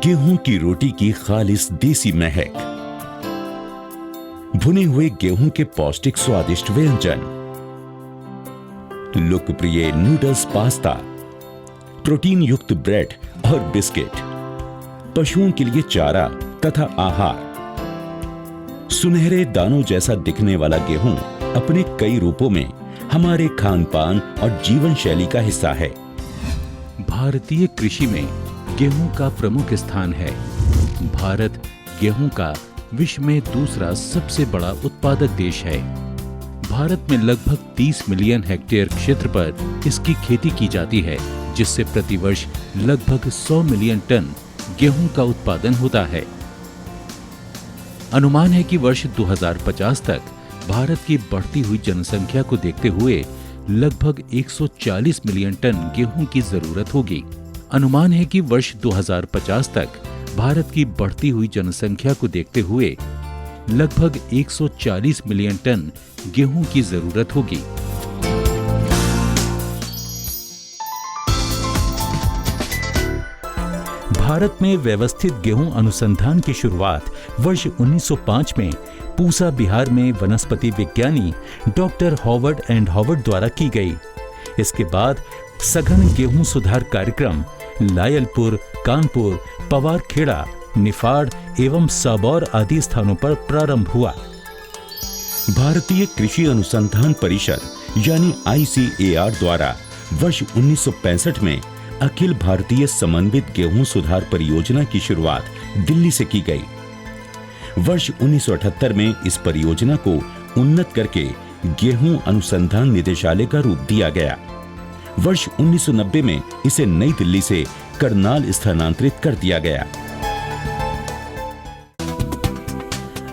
गेहूं की रोटी की खालिस देसी महक, भुने हुए गेहूं के पौष्टिक स्वादिष्ट व्यंजन, लोकप्रिय नूडल्स, पास्ता, प्रोटीन युक्त ब्रेड और बिस्किट, पशुओं के लिए चारा तथा आहार। सुनहरे दानों जैसा दिखने वाला गेहूं अपने कई रूपों में हमारे खान पान और जीवन शैली का हिस्सा है। भारतीय कृषि में गेहूं का प्रमुख स्थान है। भारत गेहूं का विश्व में दूसरा सबसे बड़ा उत्पादक देश है। भारत में लगभग 30 मिलियन हेक्टेयर क्षेत्र पर इसकी खेती की जाती है, जिससे प्रतिवर्ष लगभग 100 मिलियन टन गेहूं का उत्पादन होता है। अनुमान है कि वर्ष 2050 तक भारत की बढ़ती हुई जनसंख्या को देखते हुए लगभग 140 मिलियन टन गेहूं की जरूरत होगी। अनुमान है कि वर्ष 2050 तक भारत की बढ़ती हुई जनसंख्या को देखते हुए लगभग 140 मिलियन टन गेहूं की जरूरत होगी। भारत में व्यवस्थित गेहूं अनुसंधान की शुरुआत वर्ष 1905 में पूसा, बिहार में वनस्पति विज्ञानी डॉक्टर हॉवर्ड एंड हॉवर्ड द्वारा की गई। इसके बाद सघन गेहूं सुधार कार्यक्रम लायलपुर, कानपुर, पवारखेड़ा, निफाड़ एवं सबौर आदि स्थानों पर प्रारंभ हुआ। भारतीय कृषि अनुसंधान परिषद यानी ICAR द्वारा वर्ष 1965 में अखिल भारतीय समन्वित गेहूं सुधार परियोजना की शुरुआत दिल्ली से की गई। वर्ष 1978 में इस परियोजना को उन्नत करके गेहूं अनुसंधान निदेशालय का रूप दिया गया। वर्ष 1990 में इसे नई दिल्ली से करनाल स्थानांतरित कर दिया गया।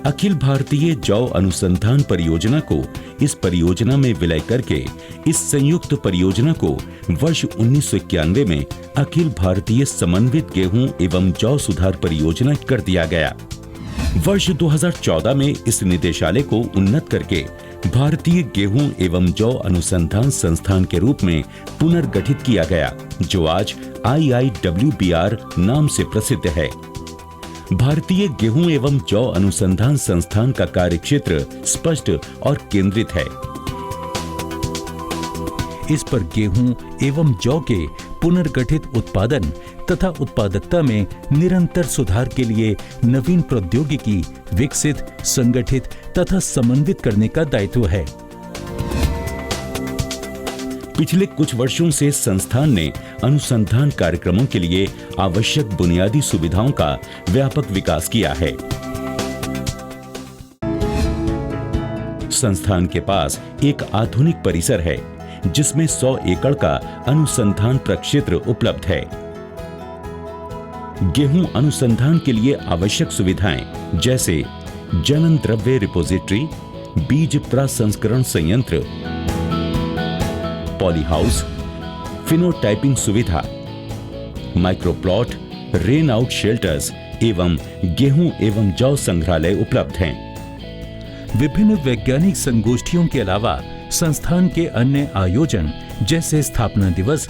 अखिल भारतीय जौ अनुसंधान परियोजना को इस परियोजना में विलय करके इस संयुक्त परियोजना को वर्ष 1991 में अखिल भारतीय समन्वित गेहूं एवं जौ सुधार परियोजना कर दिया गया। वर्ष 2014 में इस निदेशालय को उन्नत करके भारतीय गेहूं एवं जौ अनुसंधान संस्थान के रूप में पुनर्गठित किया गया, जो आज IIWBR नाम से प्रसिद्ध है। भारतीय गेहूं एवं जौ अनुसंधान संस्थान का कार्यक्षेत्र स्पष्ट और केंद्रित है। इस पर गेहूं एवं जौ के पुनर्गठित उत्पादन तथा उत्पादकता में निरंतर सुधार के लिए नवीन प्रौद्योगिकी विकसित, संगठित तथा समन्वित करने का दायित्व है। पिछले कुछ वर्षों से संस्थान ने अनुसंधान कार्यक्रमों के लिए आवश्यक बुनियादी सुविधाओं का व्यापक विकास किया है। संस्थान के पास एक आधुनिक परिसर है, जिसमें 100 एकड़ का अनुसंधान प्रक्षेत्र उपलब्ध है। गेहूं अनुसंधान के लिए आवश्यक सुविधाएं जैसे जनन द्रव्य रिपोजिटरी, बीज प्रसंस्करण संयंत्र, पॉलीहाउस, फिनोटाइपिंग सुविधा, माइक्रोप्लॉट, रेन आउट शेल्टर्स एवं गेहूं एवं जौ संग्रहालय उपलब्ध हैं। विभिन्न वैज्ञानिक संगोष्ठियों के अलावा संस्थान के अन्य आयोजन जैसे स्थापना दिवस,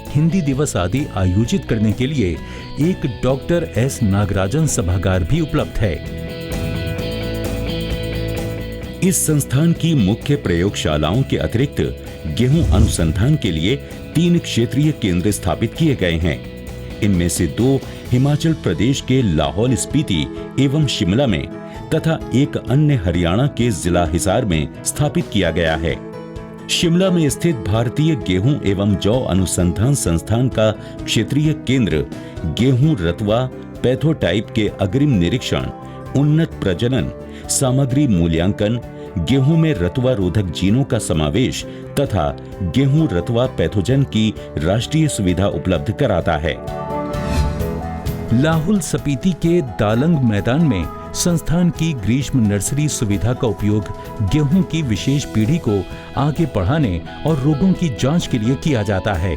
हिंदी दिवस आदि आयोजित करने के लिए एक डॉक्टर S नागराजन सभागार भी उपलब्ध है। इस संस्थान की मुख्य प्रयोगशालाओं के अतिरिक्त गेहूं अनुसंधान के लिए 3 क्षेत्रीय केंद्र स्थापित किए गए हैं। इनमें से 2 हिमाचल प्रदेश के लाहौल स्पीति एवं शिमला में तथा एक अन्य हरियाणा के जिला हिसार में स्थापित किया गया है। शिमला में स्थित भारतीय गेहूं एवं जौ अनुसंधान संस्थान का क्षेत्रीय केंद्र गेहूं रतवा पैथोटाइप के अग्रिम निरीक्षण, उन्नत प्रजनन, सामग्री मूल्यांकन, गेहूं में रतवा रोधक जीनों का समावेश तथा गेहूं रतवा पैथोजन की राष्ट्रीय सुविधा उपलब्ध कराता है। लाहौल स्पीति के दालंग मैदान में संस्थान की ग्रीष्म नर्सरी सुविधा का उपयोग गेहूं की विशेष पीढ़ी को आगे बढ़ाने और रोगों की जांच के लिए किया जाता है।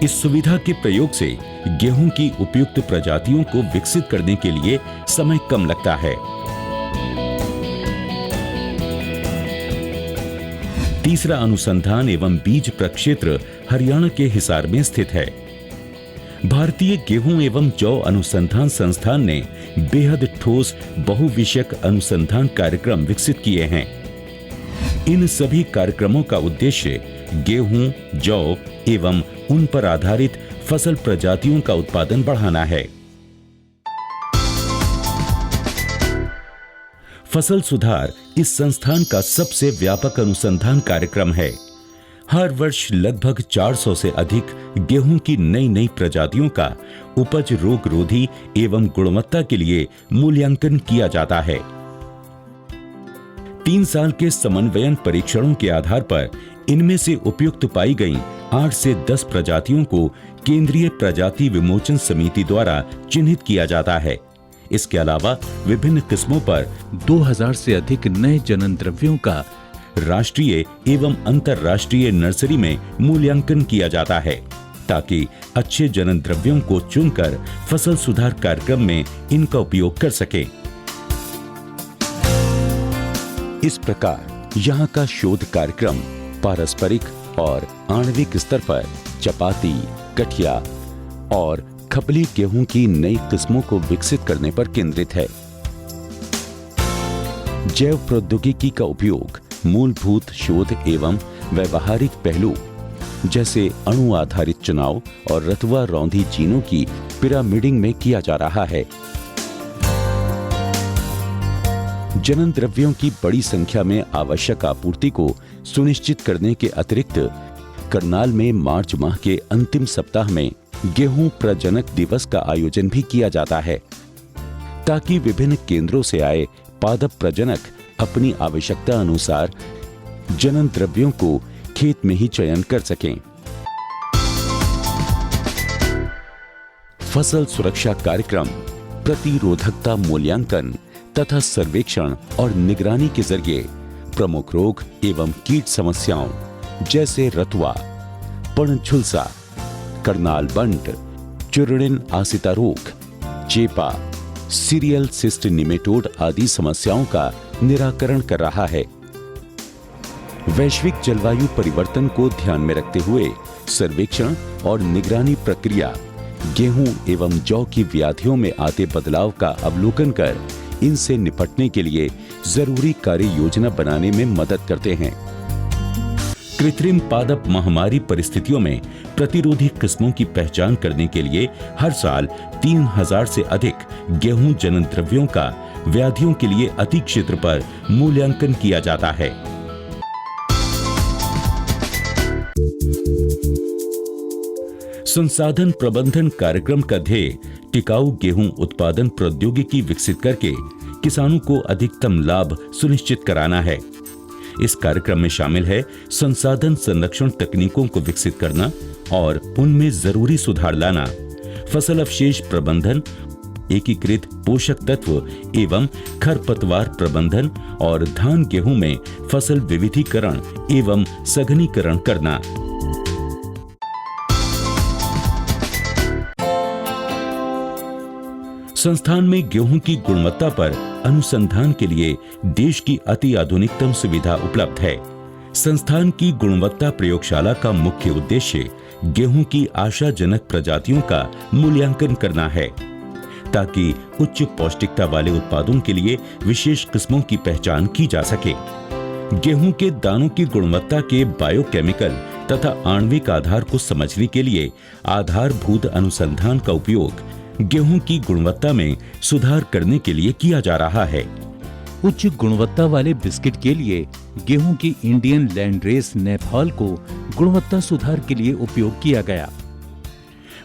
इस सुविधा के प्रयोग से गेहूं की उपयुक्त प्रजातियों को विकसित करने के लिए समय कम लगता है। तीसरा अनुसंधान एवं बीज प्रक्षेत्र हरियाणा के हिसार में स्थित है। भारतीय गेहूं एवं जौ अनुसंधान संस्थान ने बेहद ठोस बहुविषयक अनुसंधान कार्यक्रम विकसित किए हैं। इन सभी कार्यक्रमों का उद्देश्य गेहूं, जौ एवं उन पर आधारित फसल प्रजातियों का उत्पादन बढ़ाना है। फसल सुधार इस संस्थान का सबसे व्यापक अनुसंधान कार्यक्रम है। हर वर्ष लगभग 400 से अधिक गेहूं की नई प्रजातियों का उपज रोग रोधी एवं गुणवत्ता के लिए मूल्यांकन किया जाता है। 3 साल के समन्वयन परीक्षणों के आधार पर इनमें से उपयुक्त पाई गई 8 से 10 प्रजातियों को केंद्रीय प्रजाति विमोचन समिति द्वारा चिन्हित किया जाता है। इसके अलावा विभिन्न किस्मों पर 2000 से अधिक नए जनन द्रव्यों का राष्ट्रीय एवं अंतर्राष्ट्रीय नर्सरी में मूल्यांकन किया जाता है, ताकि अच्छे जनन द्रव्यों को चुनकर फसल सुधार कार्यक्रम में इनका उपयोग कर सके। इस प्रकार यहाँ का शोध कार्यक्रम पारस्परिक और आणविक स्तर पर चपाती, कठिया और खपली गेहूं की नई किस्मों को विकसित करने पर केंद्रित है। जैव प्रौद्योगिकी का उपयोग मूलभूत शोध एवं व्यवहारिक पहलू जैसे अणु आधारित चुनाव और रतुआ रौंधी जीनों की पिरामिडिंग में किया जा रहा है। जनन द्रव्यों की बड़ी संख्या में आवश्यक आपूर्ति को सुनिश्चित करने के अतिरिक्त करनाल में मार्च माह के अंतिम सप्ताह में गेहूं प्रजनक दिवस का आयोजन भी किया जाता है, ताकि विभिन्न केंद्रों से आए पादप प्रजनक अपनी आवश्यकता अनुसार जनन द्रव्यों को खेत में ही चयन कर सकें। फसल सुरक्षा कार्यक्रम प्रतिरोधकता मूल्यांकन तथा सर्वेक्षण और निगरानी के जरिए प्रमुख रोग एवं कीट समस्याओं जैसे रतुआ, पण झुलसा, करनाल बंट, चुरुड़िन आसिता रोग, चेपा, सीरियल सिस्ट निमेटोड आदि समस्याओं का निराकरण कर रहा है। वैश्विक जलवायु परिवर्तन को ध्यान में रखते हुए सर्वेक्षण और निगरानी प्रक्रिया गेहूं एवं जौ की व्याधियों में आते बदलाव का अवलोकन कर इनसे निपटने के लिए जरूरी कार्य योजना बनाने में मदद करते हैं। कृत्रिम पादप महामारी परिस्थितियों में प्रतिरोधी किस्मों की पहचान करने के लिए हर साल 3000 से अधिक गेहूं जनन द्रव्यों का व्याधियों के लिए अति क्षेत्र पर मूल्यांकन किया जाता है। संसाधन प्रबंधन कार्यक्रम का ध्येय टिकाऊ गेहूं उत्पादन प्रौद्योगिकी विकसित करके किसानों को अधिकतम लाभ सुनिश्चित कराना है। इस कार्यक्रम में शामिल है संसाधन संरक्षण तकनीकों को विकसित करना और उनमें जरूरी सुधार लाना, फसल अवशेष प्रबंधन, एकीकृत पोषक तत्व एवं खरपतवार प्रबंधन और धान गेहूं में फसल विविधीकरण एवं सघनीकरण करना। संस्थान में गेहूं की गुणवत्ता पर अनुसंधान के लिए देश की अति आधुनिकतम सुविधा उपलब्ध है। संस्थान की गुणवत्ता प्रयोगशाला का मुख्य उद्देश्य गेहूं की आशाजनक प्रजातियों का मूल्यांकन करना है, ताकि उच्च पौष्टिकता वाले उत्पादों के लिए विशेष किस्मों की पहचान की जा सके। गेहूं के दानों की गुणवत्ता के बायोकेमिकल तथा आणविक आधार को समझने के लिए आधारभूत अनुसंधान का उपयोग गेहूं की गुणवत्ता में सुधार करने के लिए किया जा रहा है। उच्च गुणवत्ता वाले बिस्किट के लिए गेहूं की इंडियन लैंडरेस नेफॉल को गुणवत्ता सुधार के लिए उपयोग किया गया।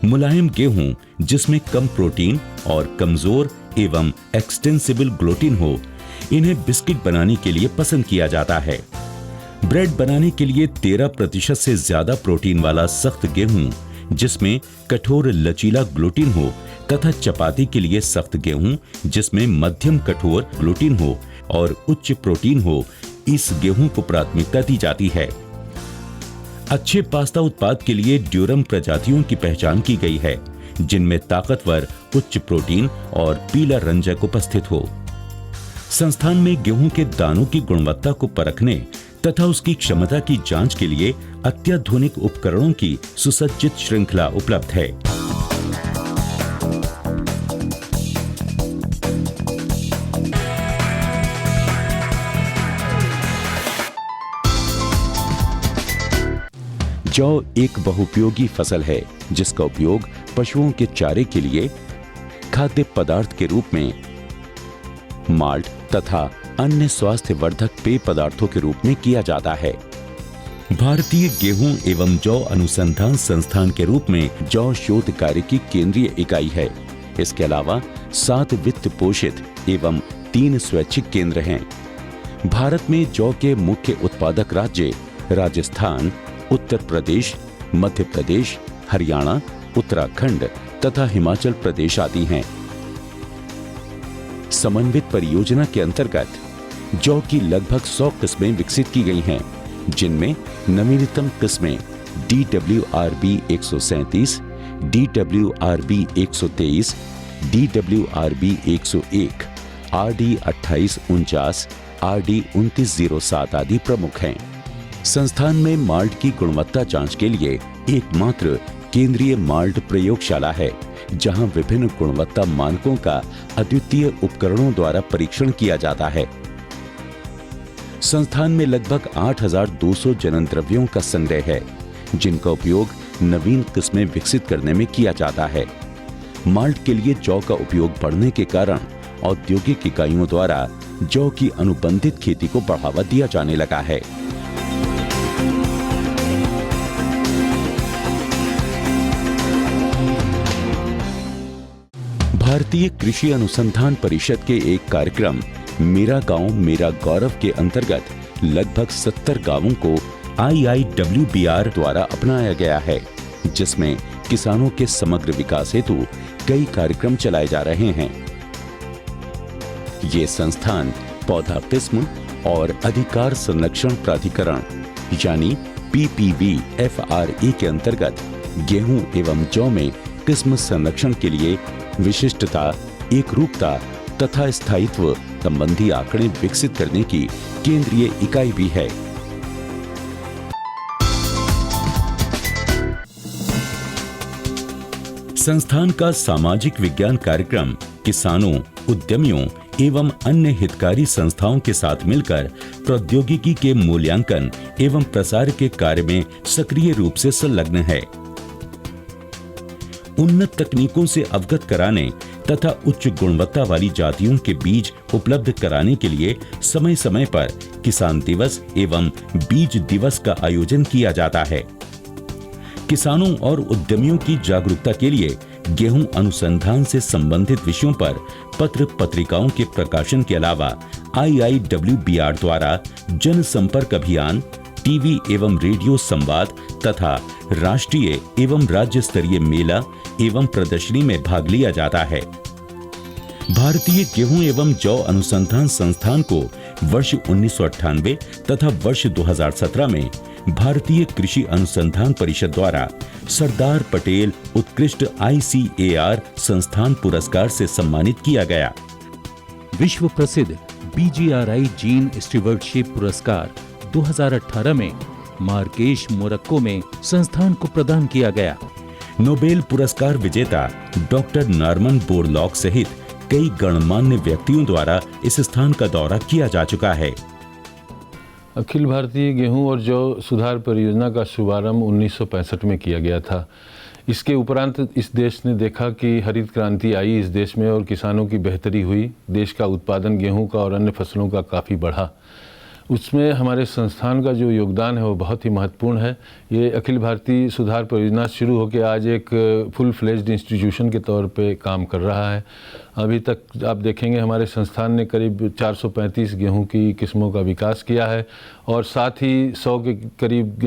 मुलायम गेहूं जिसमें कम प्रोटीन और कमजोर एवं एक्सटेंसिबल ग्लूटेन हो, इन्हें बिस्किट बनाने के लिए पसंद किया जाता है। ब्रेड बनाने के लिए 13% से ज्यादा प्रोटीन वाला सख्त गेहूं जिसमें कठोर लचीला ग्लूटेन हो तथा चपाती के लिए सख्त गेहूं जिसमें मध्यम कठोर ग्लूटेन हो और उच्च प्रोटीन हो, इस गेहूं को प्राथमिकता दी जाती है। अच्छे पास्ता उत्पाद के लिए ड्यूरम प्रजातियों की पहचान की गई है, जिनमें ताकतवर उच्च प्रोटीन और पीला रंजक उपस्थित हो। संस्थान में गेहूं के दानों की गुणवत्ता को परखने तथा उसकी क्षमता की जांच के लिए अत्याधुनिक उपकरणों की सुसज्जित श्रृंखला उपलब्ध है। जौ एक बहुउपयोगी फसल है जिसका उपयोग पशुओं के चारे के लिए, खाद्य पदार्थ के रूप में, माल्ट तथा अन्य स्वास्थ्यवर्धक पेय पदार्थों के रूप में किया जाता है। भारतीय गेहूं एवं जौ अनुसंधान संस्थान के रूप में जौ शोध कार्य की केंद्रीय इकाई है। इसके अलावा 7 वित्त पोषित एवं 3 स्वैच्छिक केंद्र हैं। भारत में जौ के मुख्य उत्पादक राज्य राजस्थान, उत्तर प्रदेश, मध्य प्रदेश, हरियाणा, उत्तराखंड तथा हिमाचल प्रदेश आदि हैं। समन्वित परियोजना के अंतर्गत जौ की लगभग 100 किस्में विकसित की गई हैं, जिनमें नवीनतम किस्में DWRB 137, DWRB 123, DWRB 101, RD 2849, RD 2907 आदि प्रमुख हैं। संस्थान में माल्ट की गुणवत्ता जांच के लिए एकमात्र केंद्रीय माल्ट प्रयोगशाला है, जहां विभिन्न गुणवत्ता मानकों का अद्वितीय उपकरणों द्वारा परीक्षण किया जाता है। संस्थान में लगभग 8200 जनन द्रव्यों का संग्रह है, जिनका उपयोग नवीन किस्में विकसित करने में किया जाता है। माल्ट के लिए जौ का उपयोग बढ़ने के कारण औद्योगिक इकाइयों द्वारा जौ की अनुबंधित खेती को बढ़ावा दिया जाने लगा है। भारतीय कृषि अनुसंधान परिषद के एक कार्यक्रम मेरा गांव मेरा गौरव के अंतर्गत लगभग 70 गांवों को IIWBR द्वारा अपनाया गया है, जिसमें किसानों के समग्र विकास हेतु कई कार्यक्रम चलाए जा रहे हैं। ये संस्थान पौधा किस्म और अधिकार संरक्षण प्राधिकरण यानी PPVFRA के अंतर्गत गेहूं एवं जौ में किस्म संरक्षण के लिए विशिष्टता, एकरूपता तथा स्थायित्व संबंधी आंकड़े विकसित करने की केंद्रीय इकाई भी है। संस्थान का सामाजिक विज्ञान कार्यक्रम किसानों, उद्यमियों एवं अन्य हितकारी संस्थाओं के साथ मिलकर प्रौद्योगिकी के मूल्यांकन एवं प्रसार के कार्य में सक्रिय रूप से संलग्न है। उन्नत तकनीकों से अवगत कराने तथा उच्च गुणवत्ता वाली जातियों के बीज उपलब्ध कराने के लिए समय समय पर किसान दिवस एवं बीज दिवस का आयोजन किया जाता है। किसानों और उद्यमियों की जागरूकता के लिए गेहूं अनुसंधान से संबंधित विषयों पर पत्र पत्रिकाओं के प्रकाशन के अलावा IIWBR द्वारा जनसंपर्क अभियान, टीवी एवं रेडियो संवाद तथा राष्ट्रीय एवं राज्य स्तरीय मेला एवं प्रदर्शनी में भाग लिया जाता है। भारतीय गेहूं एवं जौ अनुसंधान संस्थान को वर्ष 1998 तथा वर्ष 2017 में भारतीय कृषि अनुसंधान परिषद द्वारा सरदार पटेल उत्कृष्ट ICAR संस्थान पुरस्कार से सम्मानित किया गया। विश्व प्रसिद्ध BGRI जीन स्टीवर्डशिप पुरस्कार 2018 में मार्केश, मोरक्को में संस्थान को प्रदान किया गया। नोबेल पुरस्कार विजेता डॉक्टर नॉर्मन बोरलॉग सहित कई गणमान्य व्यक्तियों द्वारा इस स्थान का दौरा किया जा चुका है। अखिल भारतीय गेहूं और जौ सुधार परियोजना का शुभारंभ 1965 में किया गया था। इसके उपरांत इस देश ने देखा कि हरित क्रांति आई इस देश में और किसानों की बेहतरी हुई। देश का उत्पादन गेहूं का और अन्य फसलों का काफ़ी बढ़ा। उसमें हमारे संस्थान का जो योगदान है वो बहुत ही महत्वपूर्ण है। ये अखिल भारतीय सुधार परियोजना शुरू होकर आज एक फुल फ्लेज्ड इंस्टीट्यूशन के तौर पे काम कर रहा है। अभी तक आप देखेंगे हमारे संस्थान ने करीब 435 गेहूं की किस्मों का विकास किया है और साथ ही 100 के करीब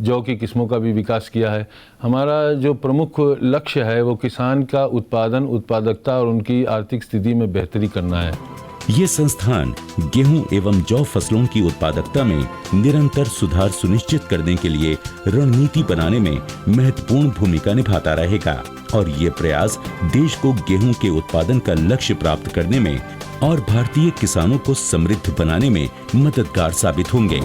जौ की किस्मों का भी विकास किया है। हमारा जो प्रमुख लक्ष्य है वो किसान का उत्पादन, उत्पादकता और उनकी आर्थिक स्थिति में बेहतरी करना है। ये संस्थान गेहूं एवं जौ फसलों की उत्पादकता में निरंतर सुधार सुनिश्चित करने के लिए रणनीति बनाने में महत्वपूर्ण भूमिका निभाता रहेगा और ये प्रयास देश को गेहूं के उत्पादन का लक्ष्य प्राप्त करने में और भारतीय किसानों को समृद्ध बनाने में मददगार साबित होंगे।